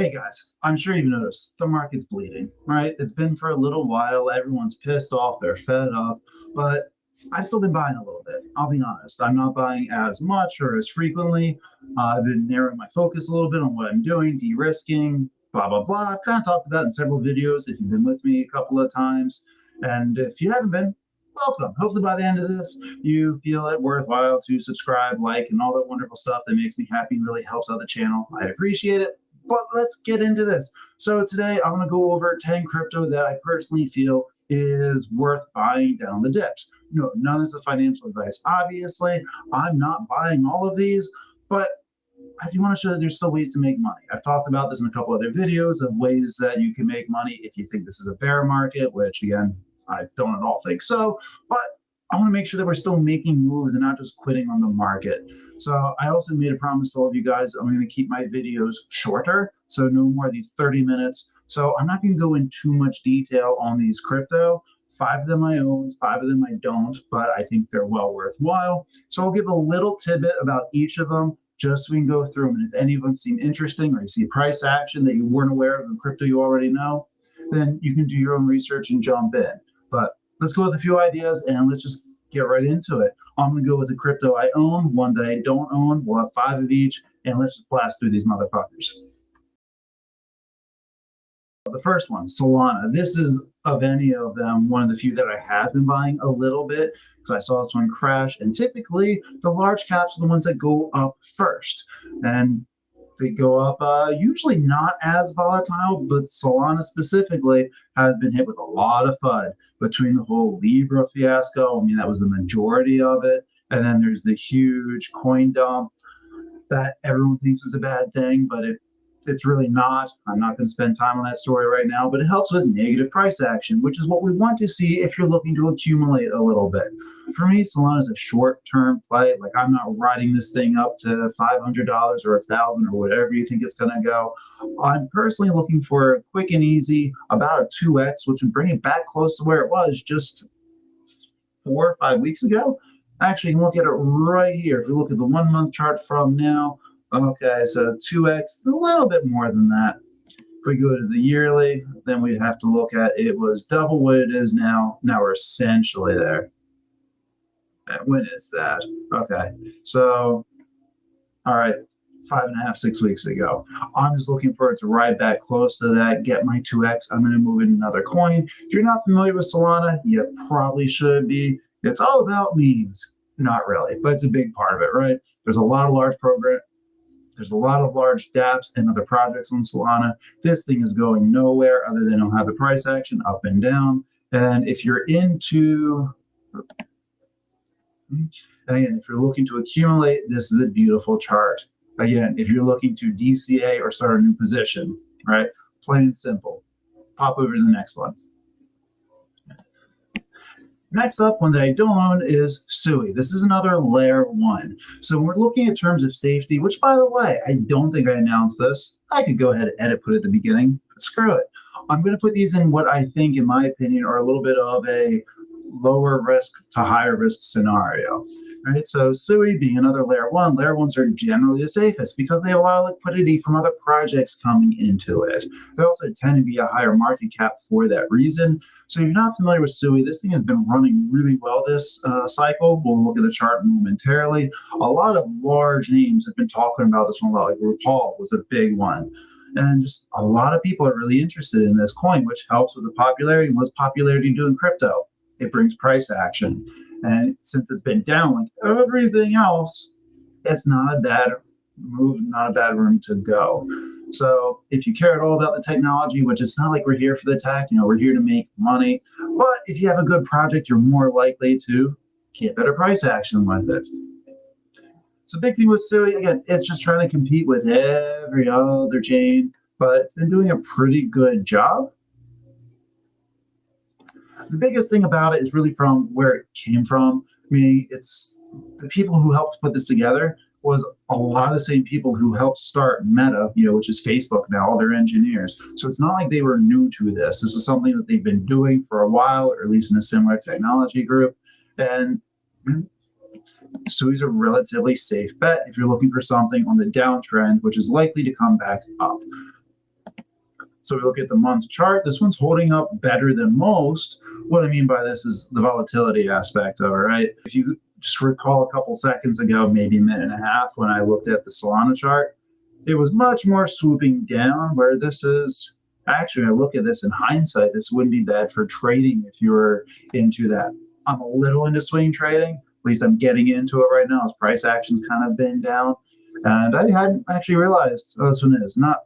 Hey guys, I'm sure you've noticed the market's bleeding, right? It's been for a little while. Everyone's pissed off, they're fed up, but I've still been buying a little bit. I'll be honest. I'm not buying as much or as frequently. I've been narrowing my focus a little bit on what I'm doing, de risking, blah, blah, blah. I've kind of talked about it in several videos if you've been with me a couple of times. And if you haven't been, welcome. Hopefully, by the end of this, you feel it worthwhile to subscribe, like, and all that wonderful stuff that makes me happy and really helps out the channel. I'd appreciate it. But let's get into this. So today I'm going to go over 10 crypto that I personally feel is worth buying down the dips. No, none of this is financial advice. Obviously, I'm not buying all of these, but I do want to show that there's still ways to make money. I've talked about this in a couple other videos of ways that you can make money if you think this is a bear market, which again, I don't at all think so. But I want to make sure that we're still making moves and not just quitting on the market. So I also made a promise to all of you guys. I'm going to keep my videos shorter. So no more of these 30 minutes. So I'm not going to go in too much detail on these crypto. 5 of them I own, 5 of them I don't, but I think they're well worthwhile. So I'll give a little tidbit about each of them just so we can go through them. And if any of them seem interesting or you see price action that you weren't aware of in crypto you already know, then you can do your own research and jump in. But let's go with a few ideas and let's just get right into it. I'm going to go with the crypto I own, one that I don't own. We'll have 5 of each, and let's just blast through these motherfuckers. The first one, Solana. This is, of any of them, one of the few that I have been buying a little bit because I saw this one crash. And typically, the large caps are the ones that go up first. And they go up usually not as volatile, but Solana specifically has been hit with a lot of FUD between the whole Libra fiasco. I mean, that was the majority of it. And then there's the huge coin dump that everyone thinks is a bad thing, but it's really not. I'm not going to spend time on that story right now, but it helps with negative price action, which is what we want to see if you're looking to accumulate a little bit. For me, Solana is a short-term play. Like, I'm not riding this thing up to $500 or $1,000 or whatever you think it's going to go. I'm personally looking for a quick and easy, about a 2x, which would bring it back close to where it was just 4 or 5 weeks ago. Actually, you can look at it right here. If you look at the 1 month chart from now, okay, so 2x, a little bit more than that. If we go to the yearly, then we'd have to look at it was double what it is now. Now we're essentially there. And when is that? Okay, so, all right, 5.5, 6 weeks ago. I'm just looking for it to ride back close to that, get my 2x. I'm going to move in another coin. If you're not familiar with Solana, you probably should be. It's all about memes. Not really, but it's a big part of it, right? There's a lot of large programs. There's a lot of large dApps and other projects on Solana. This thing is going nowhere other than it'll have the price action up and down. And if you're into, and again, if you're looking to accumulate, this is a beautiful chart. Again, if you're looking to DCA or start a new position, right? Plain and simple. Pop over to the next one. Next up, one that I don't own is Sui. This is another layer 1. So when we're looking at terms of safety, which, by the way, I don't think I announced this. I could go ahead and edit, put it at the beginning, but screw it. I'm going to put these in what I think, in my opinion, are a little bit of a lower risk to higher risk scenario. Right, so Sui being another layer 1, layer 1s are generally the safest because they have a lot of liquidity from other projects coming into it. They also tend to be a higher market cap for that reason. So if you're not familiar with Sui, this thing has been running really well this cycle. We'll look at the chart momentarily. A lot of large names have been talking about this one a lot, like RuPaul was a big one. And just a lot of people are really interested in this coin, which helps with the popularity. And what's popularity do in crypto? It brings price action. And since it's been down like everything else, it's not a bad move, not a bad room to go. So if you care at all about the technology, which it's not like we're here for the tech, we're here to make money. But if you have a good project, you're more likely to get better price action with it. It's a big thing with Sui. Again, it's just trying to compete with every other chain, but it's been doing a pretty good job. The biggest thing about it is really from where it came from. I mean, it's the people who helped put this together was a lot of the same people who helped start Meta, which is Facebook now, all their engineers. So it's not like they were new to this. This is something that they've been doing for a while, or at least in a similar technology group. And Sui's a relatively safe bet if you're looking for something on the downtrend, which is likely to come back up. So we look at the month chart. This one's holding up better than most. What I mean by this is the volatility aspect of it, right? If you just recall a couple seconds ago, maybe a minute and a half, when I looked at the Solana chart, it was much more swooping down, where this is actually, I look at this in hindsight, this wouldn't be bad for trading if you were into that. I'm a little into swing trading. At least I'm getting into it right now as price action's kind of been down. And I hadn't actually realized this one is not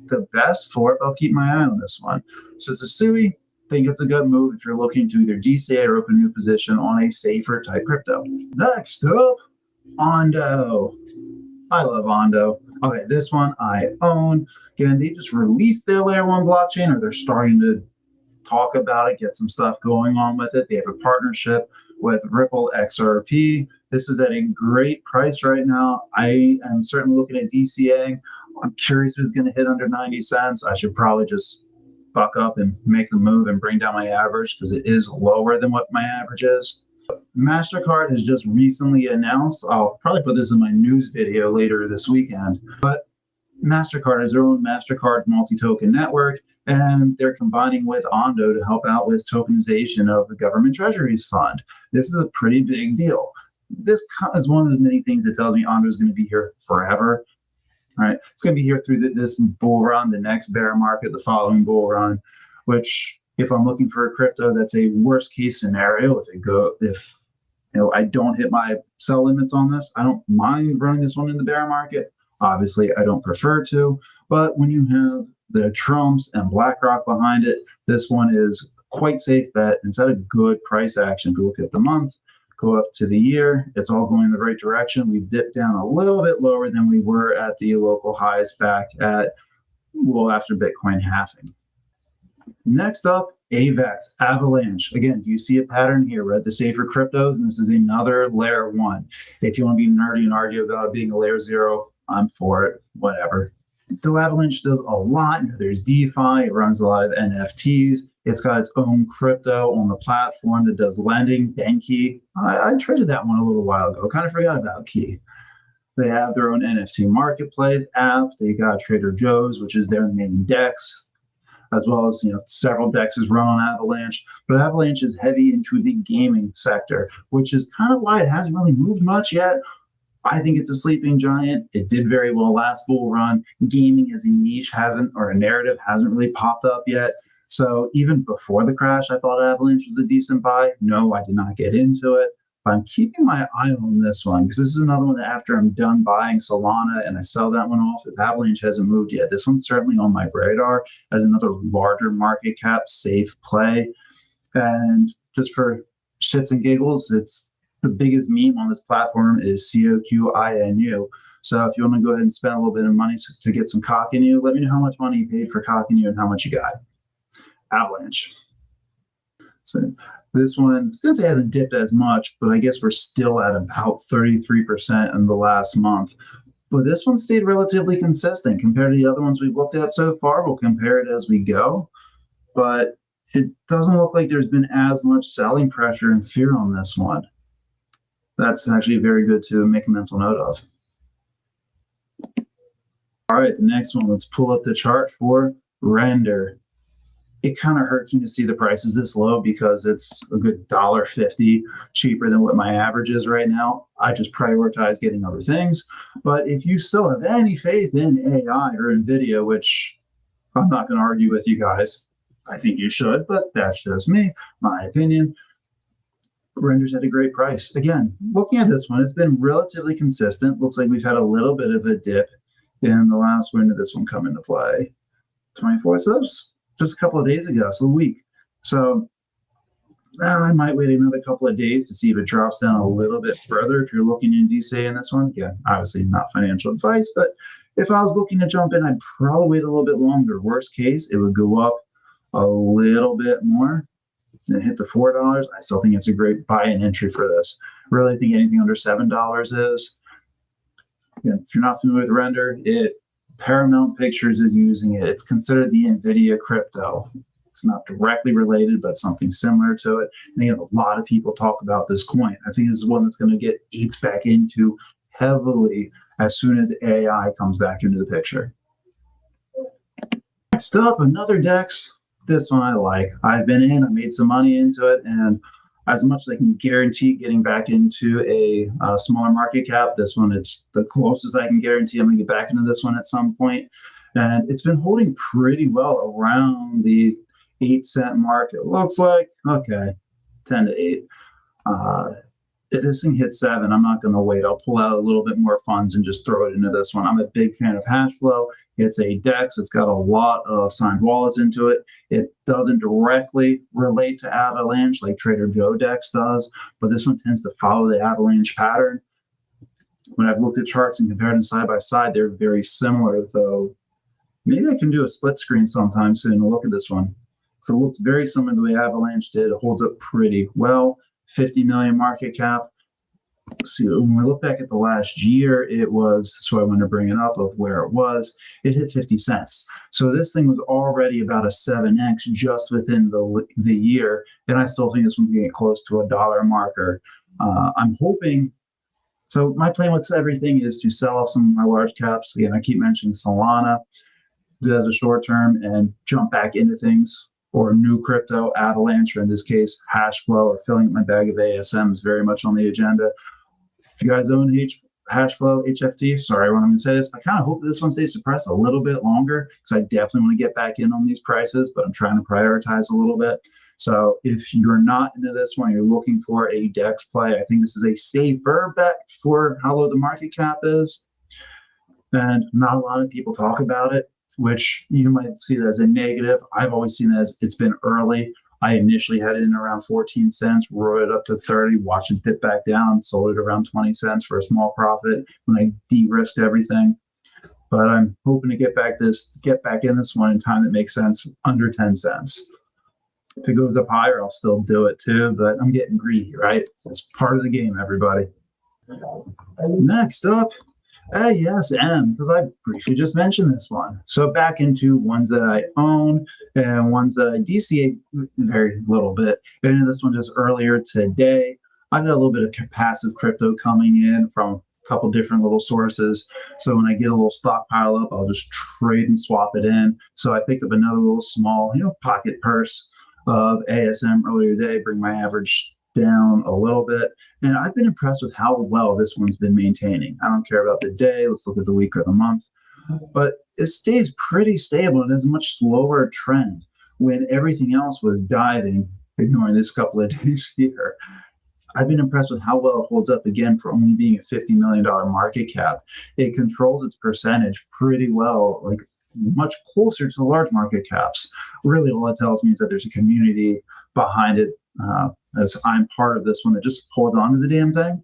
the best for it, but I'll keep my eye on this one. So Susui, I think it's a good move if you're looking to either DCA or open a new position on a safer type crypto. Next up, Ondo. I love Ondo. Okay, this one I own. Again, they just released their layer one blockchain, or they're starting to talk about it, get some stuff going on with it. They have a partnership with Ripple XRP. This is at a great price right now. I am certainly looking at DCA. I'm curious if it's going to hit under 90 cents. I should probably just buck up and make the move and bring down my average because it is lower than what my average is. MasterCard has just recently announced, I'll probably put this in my news video later this weekend, but MasterCard has their own MasterCard multi-token network, and they're combining with Ondo to help out with tokenization of the government treasuries fund. This is a pretty big deal. This is one of the many things that tells me Ondo is going to be here forever. All right, it's going to be here through this bull run, the next bear market, the following bull run, which if I'm looking for a crypto, that's a worst case scenario. If I don't hit my sell limits on this, I don't mind running this one in the bear market. Obviously, I don't prefer to, but when you have the Trumps and BlackRock behind it, this one is quite safe bet. It's at a good price action. If you look at the month, go up to the year, it's all going in the right direction. We've dipped down a little bit lower than we were at the local highs back at, well, after Bitcoin halving. Next up, AVAX, Avalanche. Again, do you see a pattern here? We're at the safer cryptos, and this is another layer one. If you want to be nerdy and argue about it being a layer zero, I'm for it, whatever. So Avalanche does a lot. There's DeFi, it runs a lot of NFTs. It's got its own crypto on the platform that does lending, Banky. I traded that one a little while ago. Kind of forgot about Key. They have their own NFT marketplace app. They got Trader Joe's, which is their main DEX, as well as several DEXs run on Avalanche. But Avalanche is heavy into the gaming sector, which is kind of why it hasn't really moved much yet. I think it's a sleeping giant. It did very well last bull run. Gaming as a niche a narrative hasn't really popped up yet. So even before the crash, I thought Avalanche was a decent buy. No, I did not get into it. But I'm keeping my eye on this one because this is another one that after I'm done buying Solana and I sell that one off, if Avalanche hasn't moved yet, this one's certainly on my radar as another larger market cap, safe play. And just for shits and giggles, it's the biggest meme on this platform is COQINU. So if you want to go ahead and spend a little bit of money to get some cock in you, let me know how much money you paid for cock in you and how much you got. Avalanche. So this one, I was going to say it hasn't dipped as much, but I guess we're still at about 33% in the last month. But this one stayed relatively consistent compared to the other ones we've looked at so far. We'll compare it as we go. But it doesn't look like there's been as much selling pressure and fear on this one. That's actually very good to make a mental note of. All right, the next one, let's pull up the chart for Render. It kind of hurts me to see the prices this low because it's a good $1.50 cheaper than what my average is right now. I just prioritize getting other things. But if you still have any faith in AI or NVIDIA, which I'm not going to argue with you guys, I think you should, but that's just me, my opinion. Render's at a great price. Again, looking at this one, it's been relatively consistent. Looks like we've had a little bit of a dip in the last. When did this one come into play? 24. So that was just a couple of days ago, so a week. So I might wait another couple of days to see if it drops down a little bit further. If you're looking in DCA in this one, again, obviously not financial advice, but if I was looking to jump in, I'd probably wait a little bit longer. Worst case, it would go up a little bit more and hit the $4. I still think it's a great buy and entry for this. Really think anything under $7 is. Again, if you're not familiar with Render, Paramount Pictures is using it. It's considered the NVIDIA crypto. It's not directly related, but something similar to it. And a lot of people talk about this coin. I think this is one that's going to get aped back into heavily as soon as AI comes back into the picture. Next up, another DEX. This one I like. I've been in, I made some money into it, and as much as I can guarantee getting back into a smaller market cap, this one it's the closest I can guarantee I'm going to get back into this one at some point. And it's been holding pretty well around the 8 cent mark. It looks like okay, 10 to 8. Uh, if this thing hits 7, I'm not going to wait. I'll pull out a little bit more funds and just throw it into this one. I'm a big fan of hash flow. It's a DEX. It's got a lot of signed wallets into it. It doesn't directly relate to Avalanche like Trader Joe DEX does, but this one tends to follow the Avalanche pattern. When I've looked at charts and compared them side by side, they're very similar. So maybe I can do a split screen sometime soon and look at this one. So it looks very similar to the way Avalanche did. It holds up pretty well. 50 million market cap. See, when we look back at the last year, it was, so I want to bring it up of where it was. It hit 50 cents. So this thing was already about a 7x just within the year. And I still think this one's getting close to a dollar marker. I'm hoping. So my plan with everything is to sell off some of my large caps. Again, I keep mentioning Solana, do that as a short term and jump back into things or new crypto, Avalanche, or in this case, hash flow or filling up my bag of ASM is very much on the agenda. If you guys own Hashflow, HFT, sorry when I'm going to say this, I kind of hope this one stays suppressed a little bit longer because I definitely want to get back in on these prices, but I'm trying to prioritize a little bit. So if you're not into this one, you're looking for a DEX play, I think this is a safer bet for how low the market cap is. And not a lot of people talk about it, which you might see that as a negative. I've always seen it as it's been early. I initially had it in around 14 cents, rode it up to 30, watched it dip back down, sold it around 20 cents for a small profit when I de-risked everything. But I'm hoping to get back in this one in time that makes sense, under 10 cents. If it goes up higher, I'll still do it too, but I'm getting greedy, right? It's part of the game, everybody. Next up, ASM, because I briefly just mentioned this one. So back into ones that I own and ones that I DCA very little bit. And this one just earlier today. I've got a little bit of passive crypto coming in from a couple different little sources. So when I get a little stockpile up, I'll just trade and swap it in. So I picked up another little small, pocket purse of ASM earlier today, bring my average down a little bit. And I've been impressed with how well this one's been maintaining. I don't care about the day. Let's look at the week or the month. But it stays pretty stable and has a much slower trend when everything else was diving, ignoring this couple of days here. I've been impressed with how well it holds up again for only being a $50 million market cap. It controls its percentage pretty well, like much closer to the large market caps. Really, all it tells me is that there's a community behind it, as I'm part of this one that just holds on to the damn thing,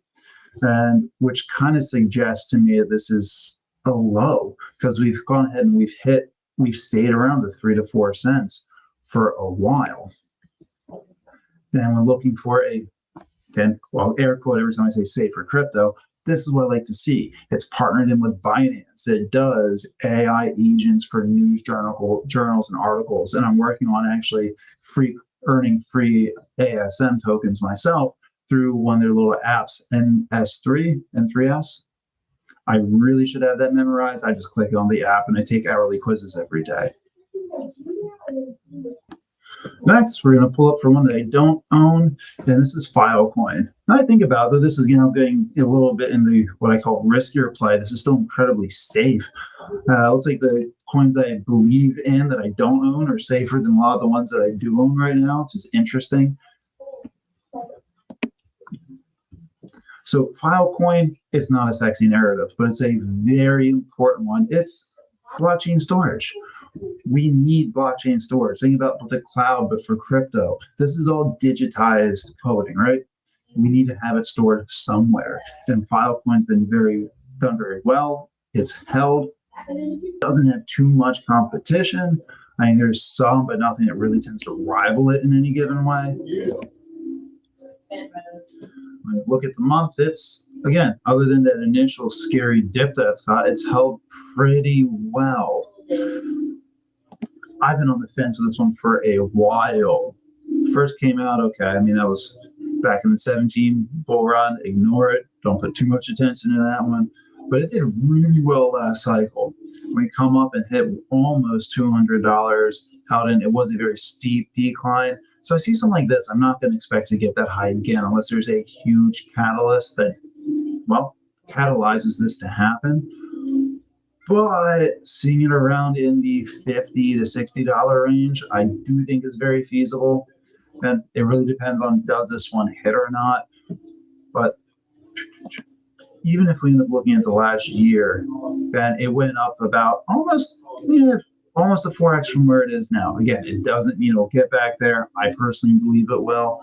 and which kind of suggests to me that this is a low because we've gone ahead and we've stayed around the 3 to 4 cents for a while. And we're looking for air quote every time I say safer crypto. This is what I like to see. It's partnered in with Binance. It does AI agents for news journals and articles. And I'm working on actually earning free ASM tokens myself through one of their little apps, NS3 and 3S. I really should have that memorized. I just click on the app and I take hourly quizzes every day. Next, we're going to pull up for one that I don't own, and this is Filecoin. Now I think about it, this is getting a little bit in the what I call riskier play. This is still incredibly safe. Looks like the coins I believe in that I don't own are safer than a lot of the ones that I do own right now, which is interesting. So Filecoin is not a sexy narrative, but it's a very important one. It's blockchain storage. We need blockchain storage. Think about the cloud, but for crypto. This is all digitized coding, right? We need to have it stored somewhere. And Filecoin's been done very well. It's held. It doesn't have too much competition. I mean, there's some, but nothing that really tends to rival it in any given way. When you look at the month, it's, again, other than that initial scary dip that it's held pretty well. I've been on the fence with this one for a while. First came out, okay. I mean, that was back in the 17 bull run. Ignore it. Don't put too much attention to that one. But it did really well last cycle. We come up and hit almost $200 out, and it was a very steep decline. So I see something like this. I'm not going to expect to get that high again unless there's a huge catalyst that, well, catalyzes this to happen. But seeing it around in the $50 to $60 range, I do think is very feasible. And it really depends on does this one hit or not. But even if we end up looking at the last year, then it went up about almost a 4x from where it is now. Again, it doesn't mean it'll get back there. I personally believe it will,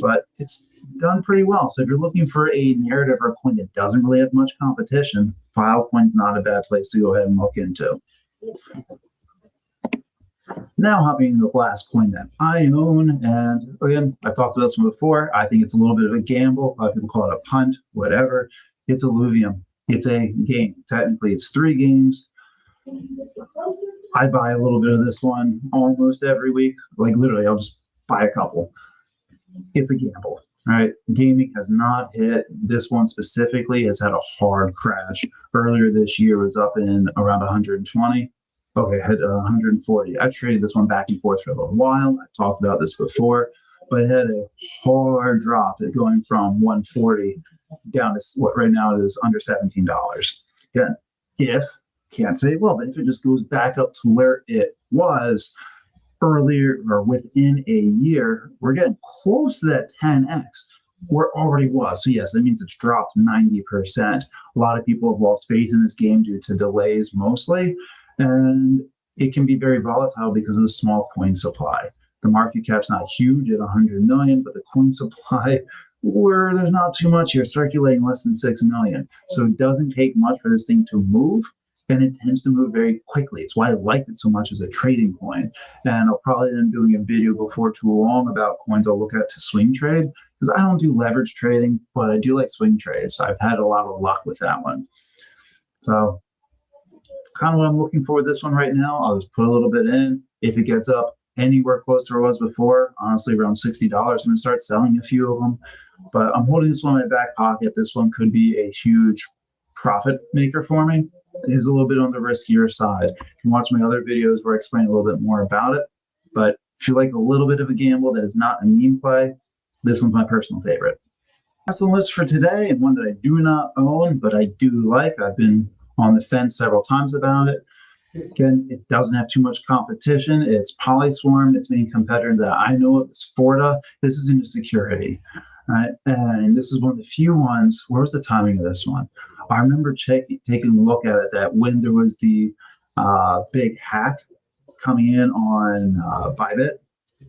but it's done pretty well. So if you're looking for a narrative or a coin that doesn't really have much competition, Filecoin's not a bad place to go ahead and look into. Now hopping into the last coin that I own, and again, I've talked about this one before. I think it's a little bit of a gamble. A lot of people call it a punt, whatever. It's Illuvium. It's a game. Technically, it's 3 games. I buy a little bit of this one almost every week. Like literally, I'll just buy a couple. It's a gamble, right? Gaming has not hit. This one specifically has had a hard crash. Earlier this year was up in around 120. Okay, I had 140. I traded this one back and forth for a little while. I've talked about this before, but it had a hard drop going from 140 down to what right now is under $17. Again, can't say well, but if it just goes back up to where it was earlier or within a year, we're getting close to that 10x where it already was. So yes, that means it's dropped 90%. A lot of people have lost faith in this game due to delays mostly. And it can be very volatile because of the small coin supply. The market cap's not huge at 100 million, but the coin supply, where there's not too much here, circulating less than 6 million. So it doesn't take much for this thing to move, and it tends to move very quickly. It's why I liked it so much as a trading coin. And I'll probably end up doing a video before too long about coins I'll look at to swing trade, because I don't do leverage trading, but I do like swing trades. I've had a lot of luck with that one. So kind of what I'm looking for with this one right now. I'll just put a little bit in. If it gets up anywhere close to where it was before, honestly, around $60, I'm going to start selling a few of them. But I'm holding this one in my back pocket. This one could be a huge profit maker for me. It is a little bit on the riskier side. You can watch my other videos where I explain a little bit more about it. But if you like a little bit of a gamble that is not a meme play, this one's my personal favorite. That's the list for today, and one that I do not own, but I do like. I've been on the fence several times about it. Again, it doesn't have too much competition. It's Polyswarm. Its main competitor that I know of is Forta. This is into security, right? And this is one of the few ones. Where was the timing of this one? I remember taking a look at it that when there was the big hack coming in on Bybit,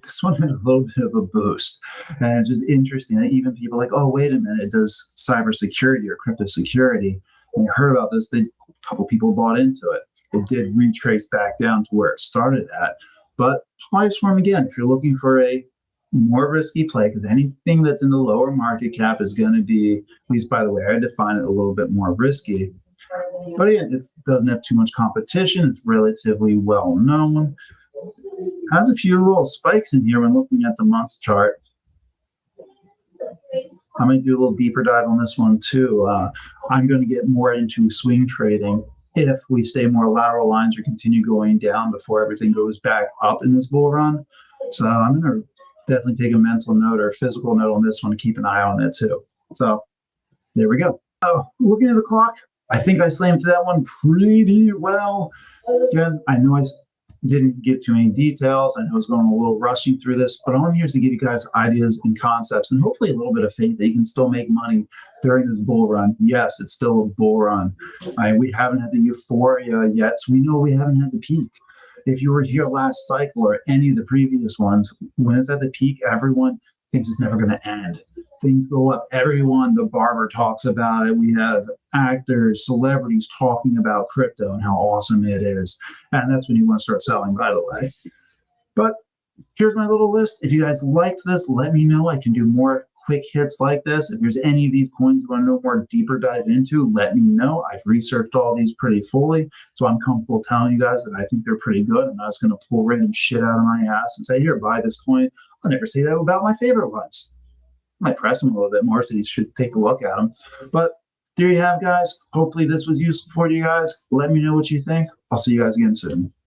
this one had a little bit of a boost. And it's just interesting that even people like, oh, wait a minute, it does cybersecurity or crypto security. When you heard about this, a couple people bought into it. It did retrace back down to where it started at. But Polyswarm, again, if you're looking for a more risky play, because anything that's in the lower market cap is going to be, at least by the way, I define it a little bit more risky. But again, it doesn't have too much competition. It's relatively well known. Has a few little spikes in here when looking at the month chart. I might do a little deeper dive on this one too. I'm going to get more into swing trading if we stay more lateral lines or continue going down before everything goes back up in this bull run. So I'm going to definitely take a mental note or a physical note on this one and keep an eye on it too. So there we go. Oh, looking at the clock, I think I slammed through that one pretty well. Again, I know I didn't get too many details. I know I was going a little rushing through this, but all I'm here is to give you guys ideas and concepts and hopefully a little bit of faith that you can still make money during this bull run. Yes, it's still a bull run. We haven't had the euphoria yet, so we know we haven't had the peak. If you were here last cycle or any of the previous ones, when it's at the peak, everyone thinks it's never going to end. Things go up. Everyone, the barber talks about it. We have actors, celebrities talking about crypto and how awesome it is. And that's when you want to start selling, by the way. But here's my little list. If you guys liked this, let me know. I can do more quick hits like this. If there's any of these coins you want to know more deeper dive into, let me know. I've researched all these pretty fully, so I'm comfortable telling you guys that I think they're pretty good. I'm not just going to pull random shit out of my ass and say, here, buy this coin. I'll never say that about my favorite ones. I might press them a little bit more, so you should take a look at them. But there you have, guys. Hopefully, this was useful for you guys. Let me know what you think. I'll see you guys again soon.